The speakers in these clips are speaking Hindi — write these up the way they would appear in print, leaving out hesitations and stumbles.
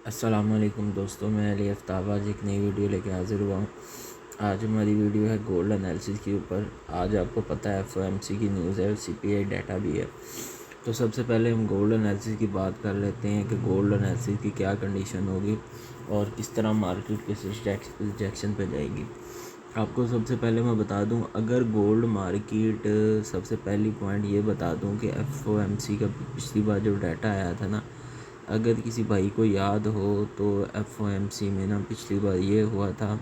अस्सलामुअलैकुम दोस्तों, मैं अली आफ्ताब आज एक नई वीडियो लेके हाज़िर हुआ हूँ। आज हमारी वीडियो है गोल्ड एनालिसिस के ऊपर। आज आपको पता है एफओएमसी की न्यूज़ है और सीपीआई डाटा भी है। तो सबसे पहले हम गोल्ड एनालिसिस की बात कर लेते हैं कि गोल्ड एनालिसिस की क्या कंडीशन होगी और किस तरह मार्केट किस रिजेक्शन पे जाएगी। आपको सबसे पहले मैं बता दूं, अगर गोल्ड मार्केट सबसे पहली पॉइंट ये बता दूं कि एफओएमसी का पिछली बार जो डाटा आया था ना, अगर किसी भाई को याद हो तो एफओएमसी में ना पिछली बार ये हुआ था,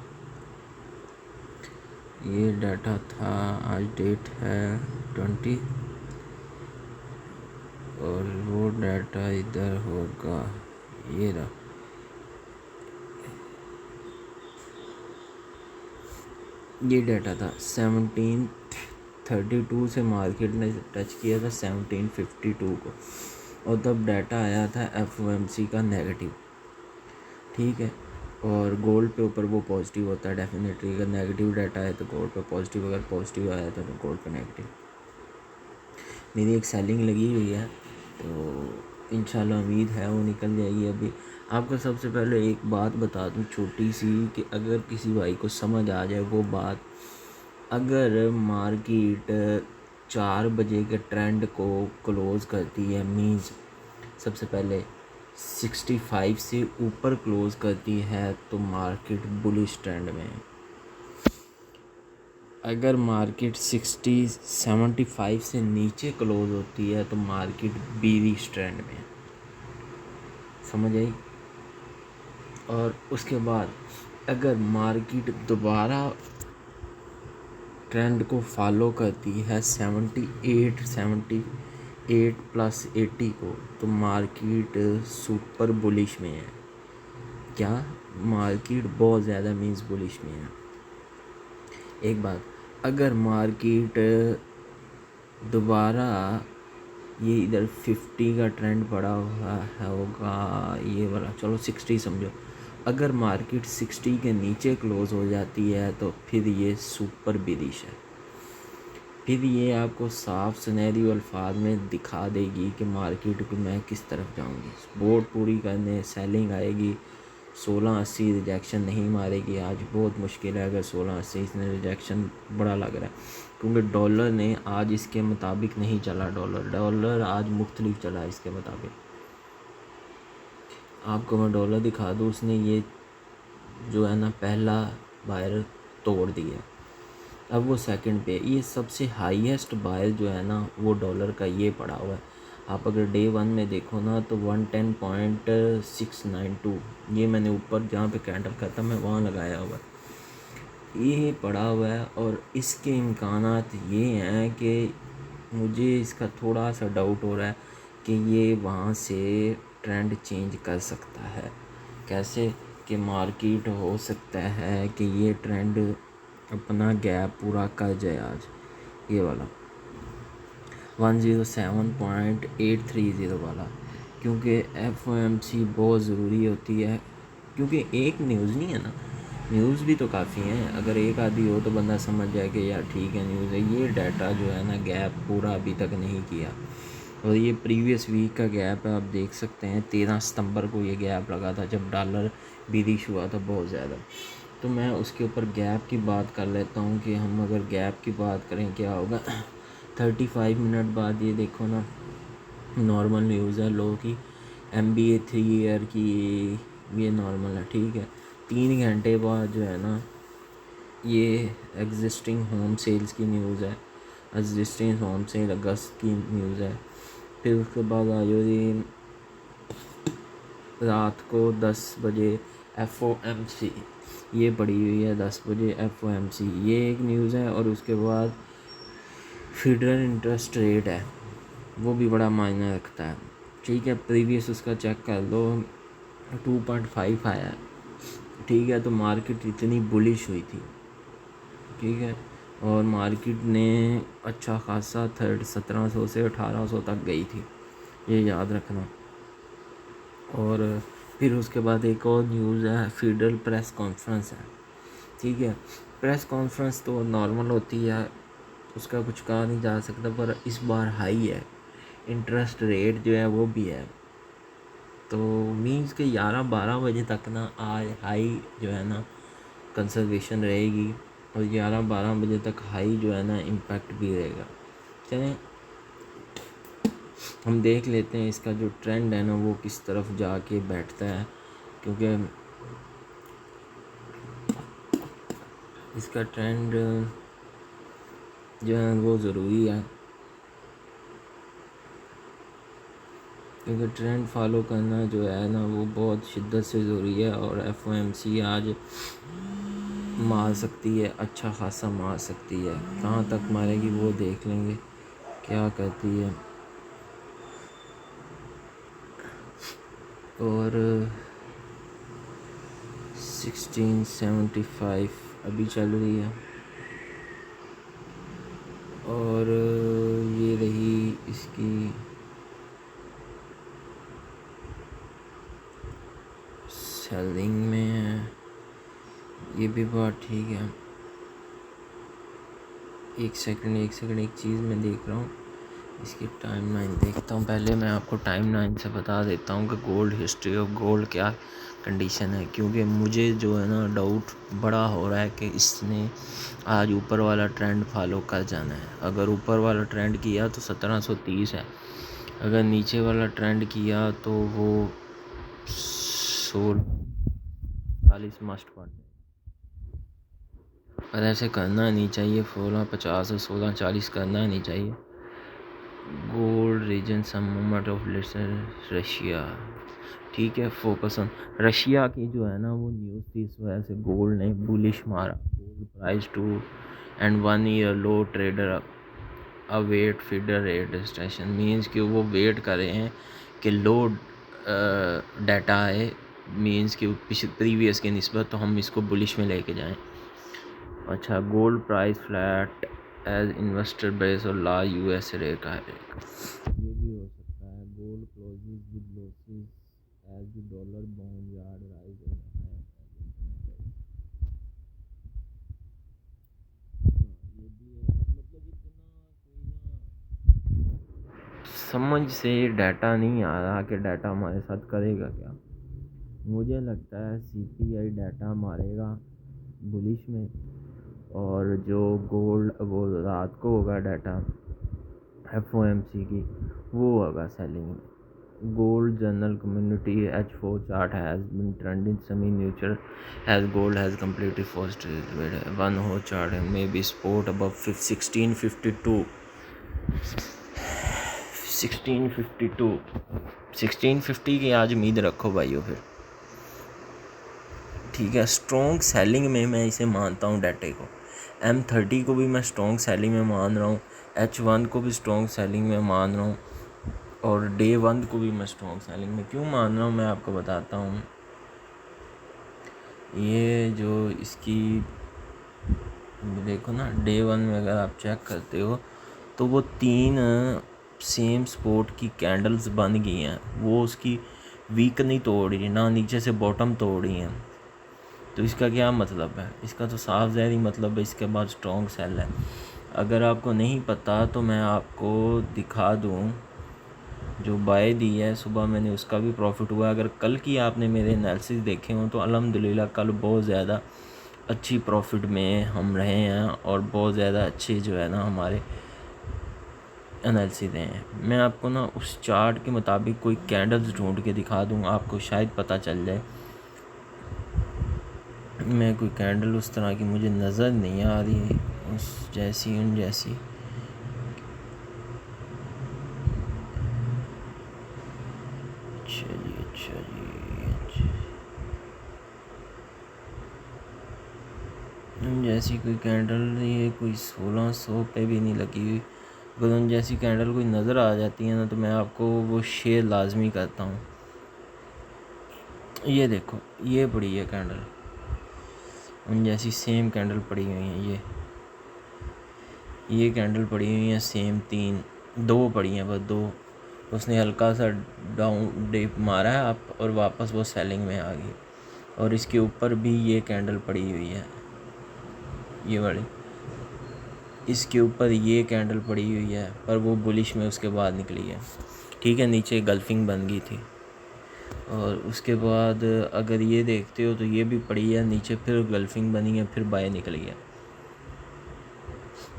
ये डाटा था, आज डेट है 20 और वो डाटा इधर होगा, ये रहा। ये डाटा था 1732 से मार्केट ने टच किया था 1752 को, और तब डाटा आया था एफओएमसी का नेगेटिव। ठीक है, और गोल्ड पे ऊपर वो पॉजिटिव होता है डेफिनेटली। अगर नेगेटिव डाटा है तो गोल्ड पे पॉजिटिव, अगर पॉजिटिव आया था तो गोल्ड पे नेगेटिव। मेरी एक सेलिंग लगी हुई है तो इंशाल्लाह उम्मीद है वो निकल जाएगी। अभी आपको सबसे पहले एक बात बता दूं छोटी सी, कि अगर किसी भाई को समझ आ जाए वो बात, अगर मार्केट 4 बजे के ट्रेंड को क्लोज़ करती है, मीन्स सबसे पहले 65 से ऊपर क्लोज़ करती है तो मार्केट बुलिश ट्रेंड में है। अगर मार्केट 75 से नीचे क्लोज होती है तो मार्केट बीरिश ट्रेंड में है। समझ आई? और उसके बाद अगर मार्केट दोबारा ट्रेंड को फॉलो करती है 78 प्लस 80 को, तो मार्केट सुपर बुलिश में है। क्या? मार्केट बहुत ज़्यादा मीन्स बुलिश में है। एक बात, अगर मार्केट दोबारा ये इधर 50 का ट्रेंड पड़ा हुआ है होगा, ये वाला, चलो 60 समझो, अगर मार्केट 60 के नीचे क्लोज़ हो जाती है तो फिर ये सुपर बिरिश है। फिर ये आपको साफ सुनहरी अल्फाज में दिखा देगी कि मार्केट को मैं किस तरफ जाऊंगी। बोर्ड पूरी करने सेलिंग आएगी, 1680 रिजेक्शन नहीं मारेगी। आज बहुत मुश्किल है, अगर 1680 इसने रिजेक्शन बड़ा लग रहा है, क्योंकि डॉलर ने आज इसके मुताबिक नहीं चला। डॉलर आज मुख्तलिफ चला इसके मुताबिक। आपको मैं डॉलर दिखा दूँ, उसने ये जो है ना पहला बायर तोड़ दिया, अब वो सेकंड पे। ये सबसे हाईएस्ट बायर जो है ना वो डॉलर का ये पड़ा हुआ है। आप अगर डे 1 में देखो ना तो 110.692, ये मैंने ऊपर जहाँ पे कैंडल ख़त्म है वहाँ लगाया हुआ है, ये पड़ा हुआ है। और इसके इम्कानात ये हैं कि मुझे इसका थोड़ा सा डाउट हो रहा है कि ये वहाँ से ट्रेंड चेंज कर सकता है। कैसे? कि मार्केट हो सकता है कि ये ट्रेंड अपना गैप पूरा कर जाए आज, ये वाला 107.830 वाला, क्योंकि एफओएमसी बहुत ज़रूरी होती है। क्योंकि एक न्यूज़ नहीं है ना, न्यूज़ भी तो काफ़ी हैं। अगर एक आधी हो तो बंदा समझ जाए कि यार ठीक है न्यूज़ है। ये डाटा जो है ना गैप पूरा अभी तक नहीं किया, और ये प्रीवियस वीक का गैप है। आप देख सकते हैं 13 सितंबर को ये गैप लगा था जब डॉलर बिरिश हुआ था बहुत ज़्यादा। तो मैं उसके ऊपर गैप की बात कर लेता हूँ कि हम अगर गैप की बात करें क्या होगा। 35 मिनट बाद ये देखो ना, नॉर्मल न्यूज़ है लो की, MBA 3 ईयर की, ये नॉर्मल है। ठीक है, 3 घंटे बाद जो है ना ये एग्जिस्टिंग होम सेल्स की न्यूज़ है। एग्जिस्टिंग होम सेल अगस्त की न्यूज़ है। फिर उसके बाद आ जाओ जी रात को 10 बजे एफओएमसी, ये पड़ी हुई है 10 बजे एफओएमसी, ये एक न्यूज़ है। और उसके बाद फेडरल इंटरेस्ट रेट है, वो भी बड़ा मायने रखता है। ठीक है, प्रीवियस उसका चेक कर लो, 2.5 आया है। ठीक है, तो मार्केट इतनी बुलिश हुई थी। ठीक है, और मार्केट ने अच्छा खासा 1700 से 1800 तक गई थी, ये याद रखना। और फिर उसके बाद एक और न्यूज़ है, फेडरल प्रेस कॉन्फ्रेंस है। ठीक है, प्रेस कॉन्फ्रेंस तो नॉर्मल होती है, उसका कुछ कहा नहीं जा सकता, पर इस बार हाई है, इंटरेस्ट रेट जो है वो भी है। तो मीन्स के 11-12 बजे तक ना आज हाई जो है ना कंसर्वेशन रहेगी और 11-12 बजे तक हाई जो है ना इम्पैक्ट भी रहेगा। चलें हम देख लेते हैं इसका जो ट्रेंड है ना वो किस तरफ जाके बैठता है, क्योंकि इसका ट्रेंड जो है वो ज़रूरी है, क्योंकि ट्रेंड फॉलो करना जो है ना वो बहुत शिद्दत से ज़रूरी है। और FOMC आज मार सकती है, अच्छा खासा मार सकती है। कहाँ तक मारेगी वो देख लेंगे क्या करती है। और 1675 अभी चल रही है और ये रही इसकी सेलिंग में है, ये भी बात ठीक है। एक सेकंड एक चीज़ मैं देख रहा हूँ, इसकी टाइमलाइन देखता हूँ। पहले मैं आपको टाइमलाइन से बता देता हूँ कि गोल्ड हिस्ट्री ऑफ गोल्ड क्या कंडीशन है, क्योंकि मुझे जो है ना डाउट बड़ा हो रहा है कि इसने आज ऊपर वाला ट्रेंड फॉलो कर जाना है। अगर ऊपर वाला ट्रेंड किया तो 1730 है, अगर नीचे वाला ट्रेंड किया तो वो 1640 मस्ट पड़े। पर ऐसे करना नहीं चाहिए, 1650 और 1640 करना नहीं चाहिए। Gold region some moment of Russia, ठीक है। फोकस ऑन रशिया की जो है ना वो न्यूज़ थी, इस वजह से गोल्ड ने बुलिश मारा। Gold price 2 and 1 year low trader await feeder rate station, means कि वो वेट कर रहे हैं कि लो डाटा है, मीन्स कि प्रीवियस के निस्बत, तो हम इसको बुलिश में लेके जाएं। अच्छा, gold price flat as investor base और ला US रेट है, ये भी हो सकता है। Gold closes with losses as the dollar bond yard rise in ये भी है। मतलब इतना कोई ना समझ से डाटा नहीं आ रहा कि डाटा हमारे साथ करेगा क्या। मुझे लगता है CPI डाटा मारेगा बुलिश में, और जो गोल्ड वो रात को होगा डाटा FOMC की, वो होगा सेलिंग में। Gold general community H4 chart has been trending semi neutral as gold has completely forced one whole chart and maybe sport above 1652 1650 की आज उम्मीद रखो भाइयों फिर, ठीक है। स्ट्रॉन्ग सेलिंग में मैं इसे मानता हूँ डाटे को। M30 को भी मैं स्ट्रॉन्ग सेलिंग में मान रहा हूँ, H1 को भी स्ट्रॉन्ग सेलिंग में मान रहा हूँ, और डे 1 को भी मैं स्ट्रॉन्ग सेलिंग में क्यों मान रहा हूँ मैं आपको बताता हूँ। ये जो इसकी देखो ना, डे 1 में अगर आप चेक करते हो तो वो 3 सेम स्पॉट की कैंडल्स बन गई हैं, वो उसकी वीक नहीं तोड़ रही, ना नीचे से बॉटम तोड़ रही हैं। तो इसका क्या मतलब है? इसका तो साफ ज़ाहिर मतलब है इसके बाद स्ट्रॉन्ग सेल है। अगर आपको नहीं पता तो मैं आपको दिखा दूं, जो बाय दी है सुबह मैंने उसका भी प्रॉफिट हुआ। अगर कल की आपने मेरे एनालिसिस देखे हों तो अल्हम्दुलिल्लाह कल बहुत ज़्यादा अच्छी प्रॉफिट में हम रहे हैं और बहुत ज़्यादा अच्छे जो है ना हमारे एनालिसिस हैं। मैं आपको ना उस चार्ट के मुताबिक कोई कैंडल्स ढूंढ के दिखा दूँ, आपको शायद पता चल जाए। मैं कोई कैंडल उस तरह की मुझे नज़र नहीं आ रही उस जैसी उन जैसी। अच्छा जी उन जैसी कोई कैंडल, ये कोई 1600 पे भी नहीं लगी हुई। अगर उन जैसी कैंडल कोई नज़र आ जाती है ना तो मैं आपको वो शेयर लाजमी करता हूँ। ये देखो, ये पड़ी है कैंडल, उन जैसी सेम कैंडल पड़ी हुई है। ये कैंडल पड़ी हुई है सेम, 2 पड़ी हैं बस, 2। उसने हल्का सा डाउन डिप मारा है आप और वापस वो सेलिंग में आ गई। और इसके ऊपर भी ये कैंडल पड़ी हुई है, ये वाली, इसके ऊपर ये कैंडल पड़ी हुई है, पर वो बुलिश में उसके बाद निकली है, ठीक है। नीचे गल्फिंग बन गई थी। और उसके बाद अगर ये देखते हो तो ये भी पड़ी है नीचे, फिर गल्फिंग बनी है, फिर बाय निकली है।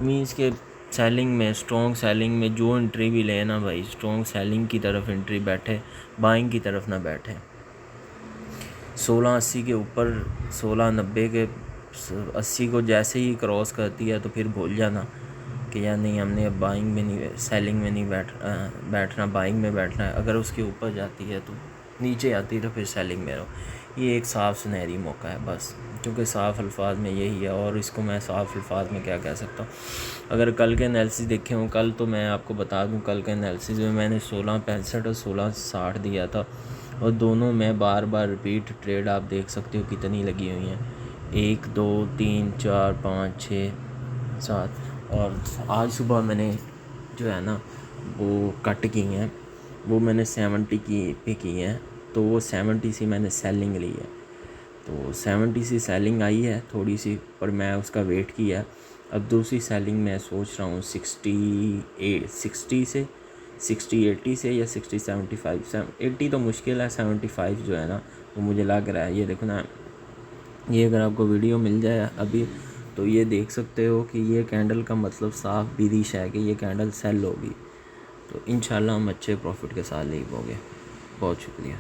मीन्स के सेलिंग में, स्ट्रॉन्ग सेलिंग में जो एंट्री भी ले ना भाई, स्ट्रॉन्ग सेलिंग की तरफ एंट्री बैठे, बाइंग की तरफ ना बैठे। 1680 के ऊपर, 1690 के 80 को जैसे ही क्रॉस करती है तो फिर भूल जाना कि यार नहीं, हमने अब बाइंग में नहीं, सेलिंग में नहीं बैठना, बाइंग में बैठना है। अगर उसके ऊपर जाती है तो नीचे आती है तो फिर सेलिंग में रहो। ये एक साफ़ सुनहरी मौका है बस, क्योंकि साफ़ अल्फाज में यही है। और इसको मैं साफ़ अल्फाज में क्या कह सकता हूँ, अगर कल के एनालिसिस देखे हों, कल तो मैं आपको बता दूँ, कल के एनालिसिस में मैंने 1665 और 1660 दिया था, और दोनों में बार बार रिपीट ट्रेड आप देख सकते हो कितनी लगी हुई हैं, 1 2 3 4 5 6 7। और आज सुबह मैंने जो है ना वो कट की हैं, वो मैंने 70 पे की हैं, तो वो 70 से मैंने सेलिंग ली है। तो 70 से सेलिंग आई है थोड़ी सी, पर मैं उसका वेट किया। अब दूसरी सेलिंग मैं सोच रहा हूँ 60 से 60-80 से, या 60-75। 80 तो मुश्किल है, 75 जो है ना वो मुझे लग रहा है। ये देखो ना, ये अगर आपको वीडियो मिल जाए अभी तो ये देख सकते हो कि ये कैंडल का मतलब साफ बिरिश है कि ये कैंडल सेल होगी। तो इंशाल्लाह हम अच्छे प्रॉफिट के साथ लीव होंगे। बहुत शुक्रिया।